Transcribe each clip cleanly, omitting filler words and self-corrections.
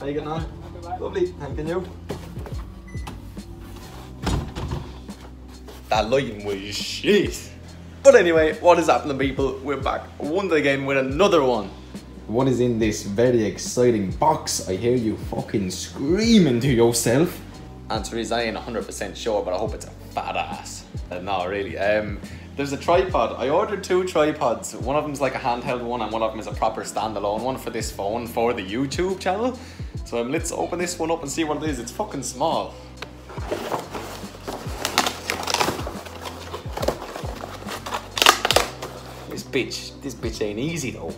How you getting on? Lovely, thanking you. That lighting was shit. But anyway, what is happening, people? We're back once again with another one. What is in this very exciting box? I hear you fucking screaming to yourself. Answer is I ain't 100% sure, but I hope it's a fat ass. No, really. There's a tripod. I ordered 2 tripods. One of them's like a handheld one, and one of them is a proper standalone one for this phone for the YouTube channel. So let's open this one up and see what it is. It's fucking small. This bitch ain't easy though.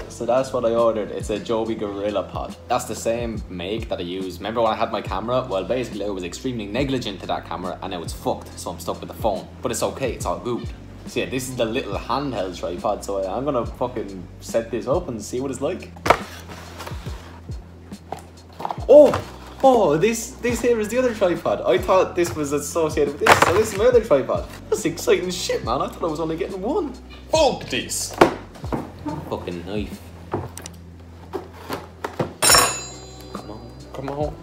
So that's what I ordered. It's a Joby Gorilla Pod. That's the same make that I use. Remember when I had my camera? Well, basically I was extremely negligent to that camera and now it's fucked, so I'm stuck with the phone. But it's okay, it's all good. So yeah, this is the little handheld tripod, so I'm gonna fucking set this up and see what it's like. Oh, this here is the other tripod. I thought this was associated with this, so this is my other tripod. That's exciting shit, man. I thought I was only getting one. Fuck this. Fucking knife. Come on.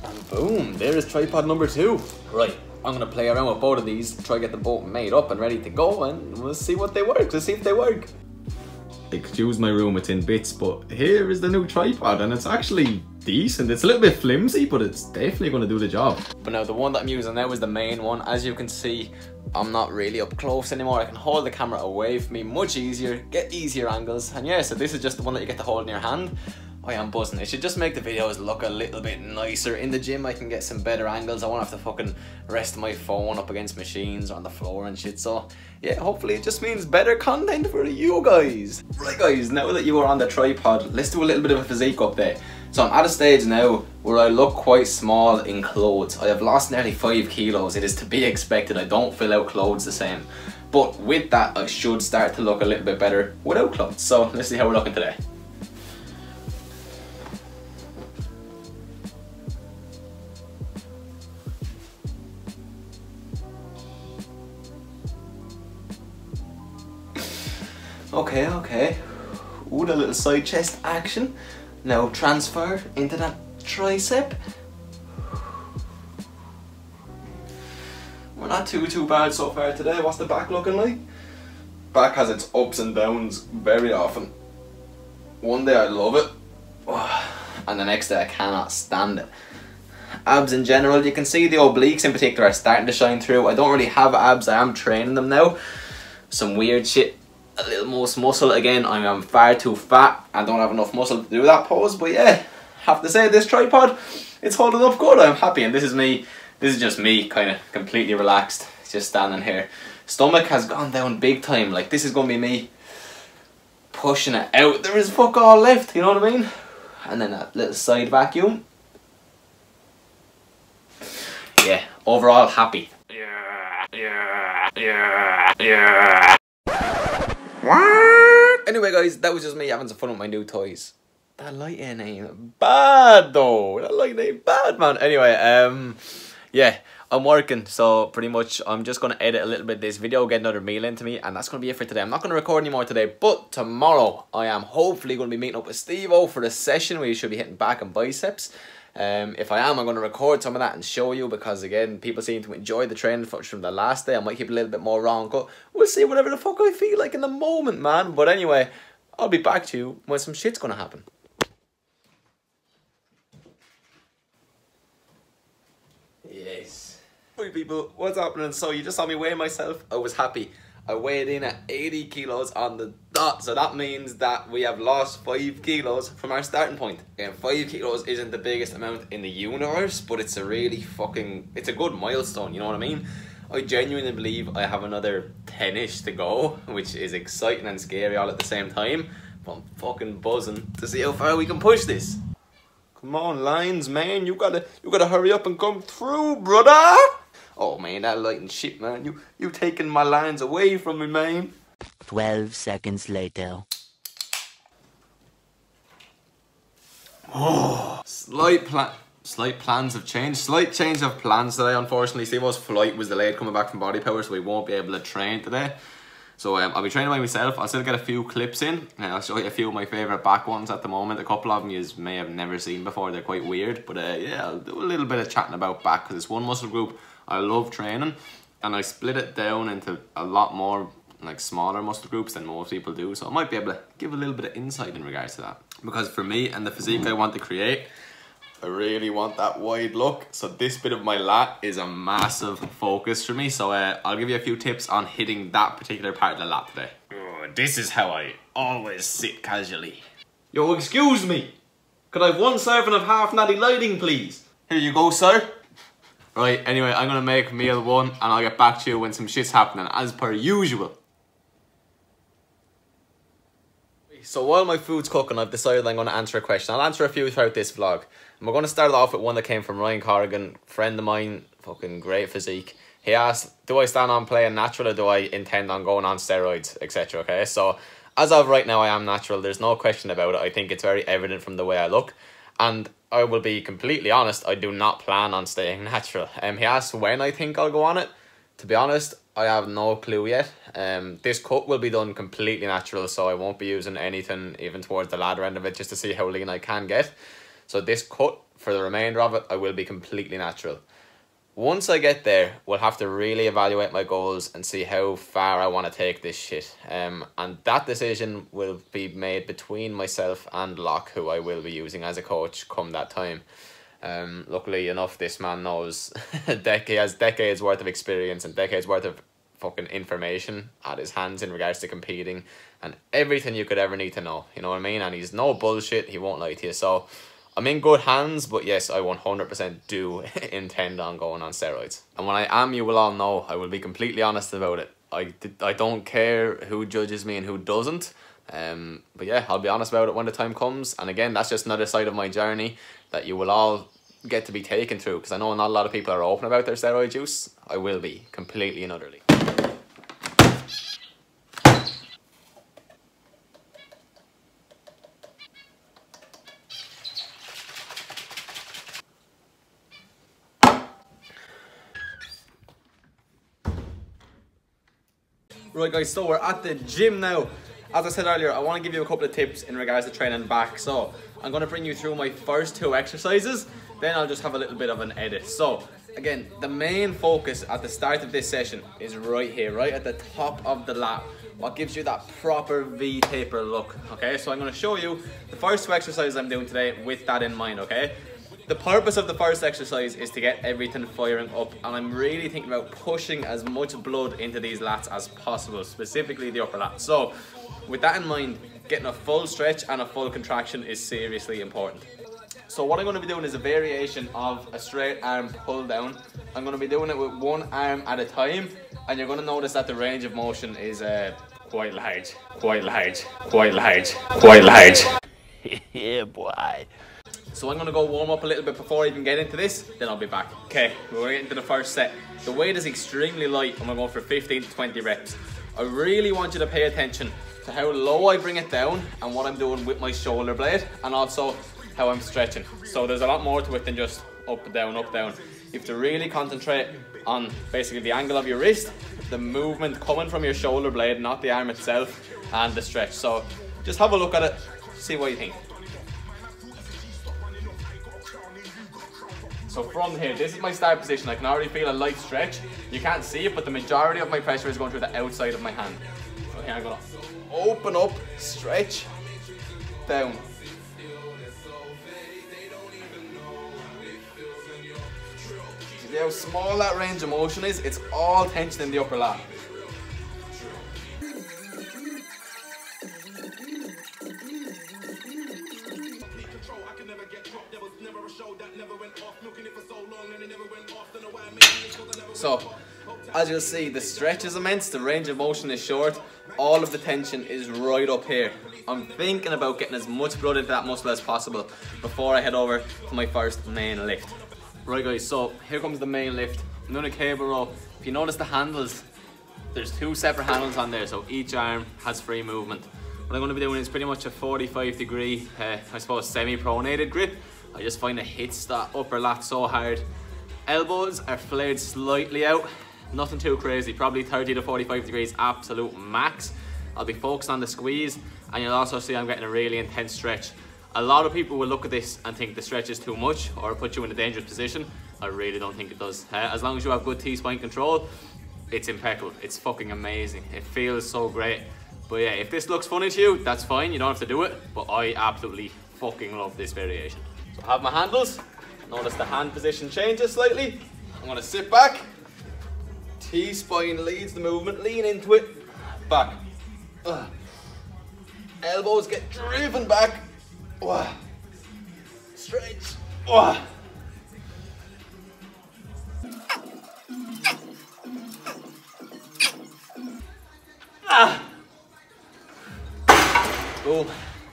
And boom, there's tripod number 2. Right, I'm gonna play around with both of these, try to get them both made up and ready to go, and we'll see what they work. Let's see if they work. Excuse my room, it's in bits, but here is the new tripod and it's actually decent. It's a little bit flimsy, but it's definitely going to do the job. But now the one that I'm using now is the main one. As you can see, I'm not really up close anymore. I can hold the camera away from me much easier, get easier angles. And yeah, so this is just the one that you get to hold in your hand. I am buzzing. It should just make the videos look a little bit nicer. In the gym, I can get some better angles. I won't have to fucking rest my phone up against machines or on the floor and shit. So yeah, hopefully it just means better content for you guys. Right guys, now that you are on the tripod, let's do a little bit of a physique update. So I'm at a stage now where I look quite small in clothes. I have lost nearly 5 kilos. It is to be expected. I don't fill out clothes the same. But with that, I should start to look a little bit better without clothes. So let's see how we're looking today. Okay. Ooh, the little side chest action. Now transfer into that tricep. We're not too bad so far today. What's the back looking like? Back has its ups and downs very often. One day I love it, and the next day I cannot stand it. Abs in general, you can see the obliques in particular are starting to shine through. I don't really have abs, I am training them now. Some weird shit. A little more muscle again. I am far too fat. I don't have enough muscle to do that pose, but yeah, have to say this tripod, it's holding up good. I'm happy, and this is just me kind of completely relaxed, just standing here. Stomach has gone down big time. Like, this is gonna be me pushing it out. There is fuck all left, you know what I mean? And then that little side vacuum. Yeah, overall happy. Yeah. Anyway guys, that was just me having some fun with my new toys. That lighting ain't bad though. That lighting ain't bad, man. Anyway, yeah, I'm working, so pretty much I'm just going to edit a little bit of this video, get another meal into me, and that's going to be it for today. I'm not going to record anymore today, but tomorrow I am hopefully going to be meeting up with Steve-O for the session where you should be hitting back and biceps. If I am, I'm going to record some of that and show you, because again, people seem to enjoy the training footage from the last day. I might keep a little bit more raw and cut. We'll see whatever the fuck I feel like in the moment, man. But anyway, I'll be back to you when some shit's going to happen. Yes. Hey people, what's happening? So you just saw me weigh myself. I was happy. I weighed in at 80 kilos on the dot, so that means that we have lost 5 kilos from our starting point. Again, 5 kilos isn't the biggest amount in the universe, but it's a really it's a good milestone, you know what I mean? I genuinely believe I have another 10-ish to go, which is exciting and scary all at the same time. But I'm fucking buzzing to see how far we can push this. Come on, lines, man, you gotta hurry up and come through, brother! Oh man, that lighting shit, man. You taking my lines away from me, man. 12 seconds later. Oh, slight plan. Slight plans have changed. Slight change of plans today, unfortunately. Stevo's flight was delayed coming back from Body Power, so we won't be able to train today. So I'll be training by myself. I'll still get a few clips in. I'll show you a few of my favourite back ones at the moment. A couple of them you may have never seen before. They're quite weird. But yeah, I'll do a little bit of chatting about back because it's one muscle group I love training. And I split it down into a lot more like smaller muscle groups than most people do. So I might be able to give a little bit of insight in regards to that. Because for me and the physique I want to create, I really want that wide look, so this bit of my lat is a massive focus for me. So I'll give you a few tips on hitting that particular part of the lat today. Oh, this is how I always sit casually. Yo, excuse me. Could I have one serving of half natty lighting, please? Here you go, sir. Right, anyway, I'm gonna make meal one and I'll get back to you when some shit's happening, as per usual. So while my food's cooking, I've decided I'm going to answer a question. I'll answer a few throughout this vlog. And we're going to start it off with one that came from Ryan Corrigan, friend of mine, fucking great physique. He asked, do I stand on playing natural or do I intend on going on steroids, etc. Okay, so as of right now, I am natural. There's no question about it. I think it's very evident from the way I look. And I will be completely honest, I do not plan on staying natural. He asked when I think I'll go on it. To be honest, I have no clue yet. This cut will be done completely natural, so I won't be using anything even towards the ladder end of it just to see how lean I can get. So this cut, for the remainder of it, I will be completely natural. Once I get there, we'll have to really evaluate my goals and see how far I want to take this shit. And that decision will be made between myself and Locke, who I will be using as a coach come that time. Luckily enough, this man knows he has decades worth of experience and decades worth of fucking information at his hands in regards to competing and everything you could ever need to know, you know what I mean? And he's no bullshit, he won't lie to you. So I'm in good hands, but yes, I 100% do intend on going on steroids. And when I am, you will all know, I will be completely honest about it. I don't care who judges me and who doesn't. But yeah, I'll be honest about it when the time comes. And again, that's just another side of my journey that you will all get to be taken through, because I know not a lot of people are open about their steroid use. I will be, completely and utterly. Right guys, so we're at the gym now. As I said earlier, I want to give you a couple of tips in regards to training back. So I'm going to bring you through my first two exercises, then I'll just have a little bit of an edit. So again, the main focus at the start of this session is right here, right at the top of the lat, what gives you that proper V taper look. Okay, so I'm going to show you the first two exercises I'm doing today with that in mind. Okay, the purpose of the first exercise is to get everything firing up, and I'm really thinking about pushing as much blood into these lats as possible, specifically the upper lat. So with that in mind, getting a full stretch and a full contraction is seriously important. So what I'm going to be doing is a variation of a straight arm pull down. I'm going to be doing it with one arm at a time, and you're going to notice that the range of motion is quite large. Yeah, boy. So I'm going to go warm up a little bit before I even get into this, then I'll be back. Okay, we're going to get into the first set. The weight is extremely light. I'm going to go for 15 to 20 reps. I really want you to pay attention to how low I bring it down and what I'm doing with my shoulder blade, and also how I'm stretching. So there's a lot more to it than just up, down, up, down. You have to really concentrate on basically the angle of your wrist, the movement coming from your shoulder blade, not the arm itself, and the stretch. So just have a look at it, see what you think. So from here, this is my start position. I can already feel a light stretch. You can't see it, but the majority of my pressure is going through the outside of my hand. So here I'm gonna open up, stretch, down. See how small that range of motion is? It's all tension in the upper lat. So, as you'll see, the stretch is immense, the range of motion is short, all of the tension is right up here. I'm thinking about getting as much blood into that muscle as possible before I head over to my first main lift. Right guys, so here comes the main lift. I'm doing a cable row. If you notice the handles, there's two separate handles on there, so each arm has free movement. What I'm going to be doing is pretty much a 45 degree, I suppose, semi-pronated grip, I just find it hits that upper lat so hard. Elbows are flared slightly out, nothing too crazy, probably 30 to 45 degrees absolute max. I'll be focused on the squeeze, and you'll also see I'm getting a really intense stretch. A lot of people will look at this and think the stretch is too much or put you in a dangerous position. I really don't think it does. As long as you have good T-spine control, it's impeccable. It's fucking amazing. It feels so great. But yeah, if this looks funny to you, that's fine. You don't have to do it. But I absolutely fucking love this variation. So I have my handles. Notice the hand position changes slightly. I'm gonna sit back. T-spine leads the movement. Lean into it. Back. Elbows get driven back. Stretch. Boom.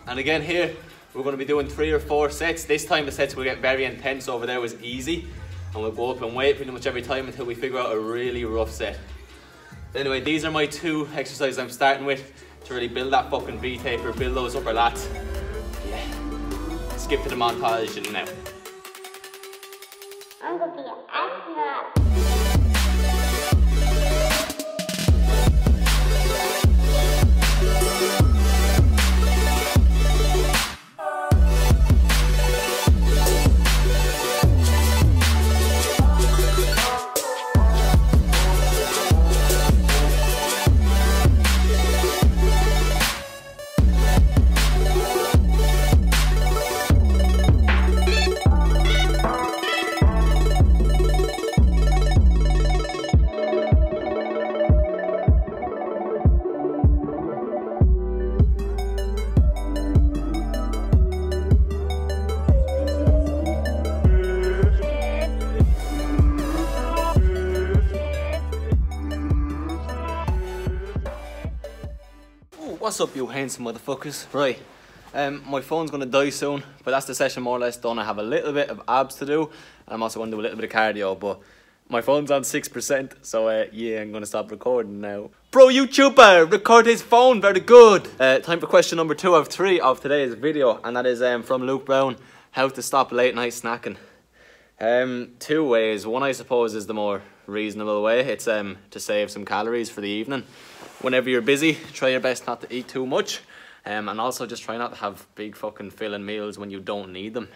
And again here, we're going to be doing 3 or 4 sets. This time the sets will get very intense. Over there was easy. And we'll go up and wait pretty much every time until we figure out a really rough set. Anyway, these are my 2 exercises I'm starting with to really build that fucking V-taper, build those upper lats. Yeah. Skip to the montage now. I'm going to be an astronaut. What's up, you handsome motherfuckers? Right, my phone's gonna die soon, but that's the session more or less done. I have a little bit of abs to do, and I'm also gonna do a little bit of cardio, but my phone's on 6%, so yeah, I'm gonna stop recording now. Pro YouTuber, record his phone, very good. Time for question number 2 of 3 of today's video, and that is from Luke Brown, how to stop late night snacking. 2 ways. One, I suppose, is the more reasonable way. It's to save some calories for the evening. Whenever you're busy, try your best not to eat too much, and also just try not to have big fucking filling meals when you don't need them.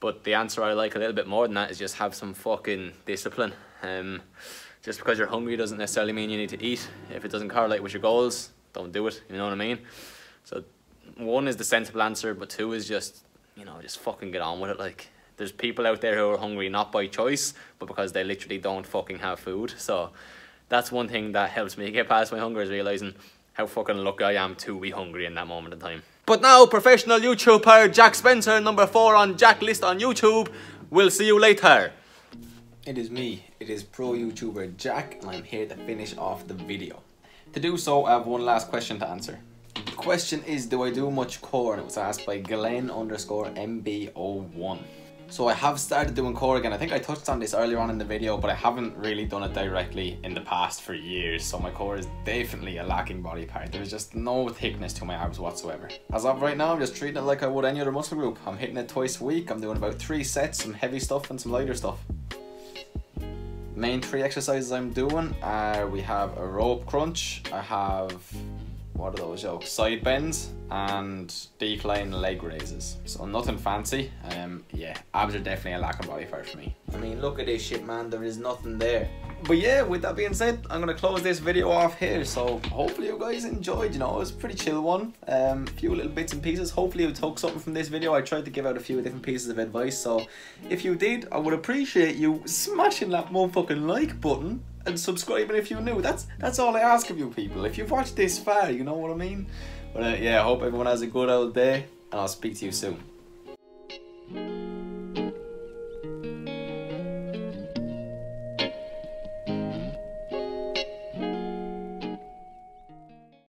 But the answer I like a little bit more than that is just have some fucking discipline. Just because you're hungry doesn't necessarily mean you need to eat. If it doesn't correlate with your goals, don't do it, you know what I mean? So 1 is the sensible answer, but 2 is just, you know, just fucking get on with it. Like, there's people out there who are hungry not by choice, but because they literally don't fucking have food. So that's one thing that helps me get past my hunger, is realising how fucking lucky I am to be hungry in that moment in time. But now, professional YouTuber Jack Spencer, number 4 on Jack list on YouTube. We'll see you later. It is me. It is pro YouTuber Jack, and I'm here to finish off the video. To do so, I have one last question to answer. The question is, do I do much core? And it was asked by Glenn_MB01. So I have started doing core again. I think I touched on this earlier on in the video, but I haven't really done it directly in the past for years. So my core is definitely a lacking body part. There's just no thickness to my abs whatsoever. As of right now, I'm just treating it like I would any other muscle group. I'm hitting it twice a week. I'm doing about 3 sets, some heavy stuff and some lighter stuff. Main 3 exercises I'm doing are, we have a rope crunch, I have, what are those jokes? Side bends and decline leg raises. So nothing fancy. Yeah, abs are definitely a lacking body part for me. I mean, look at this shit, man. There is nothing there. But yeah, with that being said, I'm gonna close this video off here. So hopefully you guys enjoyed. You know, it was a pretty chill one. A few little bits and pieces. Hopefully you took something from this video. I tried to give out a few different pieces of advice. So if you did, I would appreciate you smashing that motherfucking like button and subscribing if you're new. That's all I ask of you people. If you've watched this far, you know what I mean. But yeah, I hope everyone has a good old day, and I'll speak to you soon.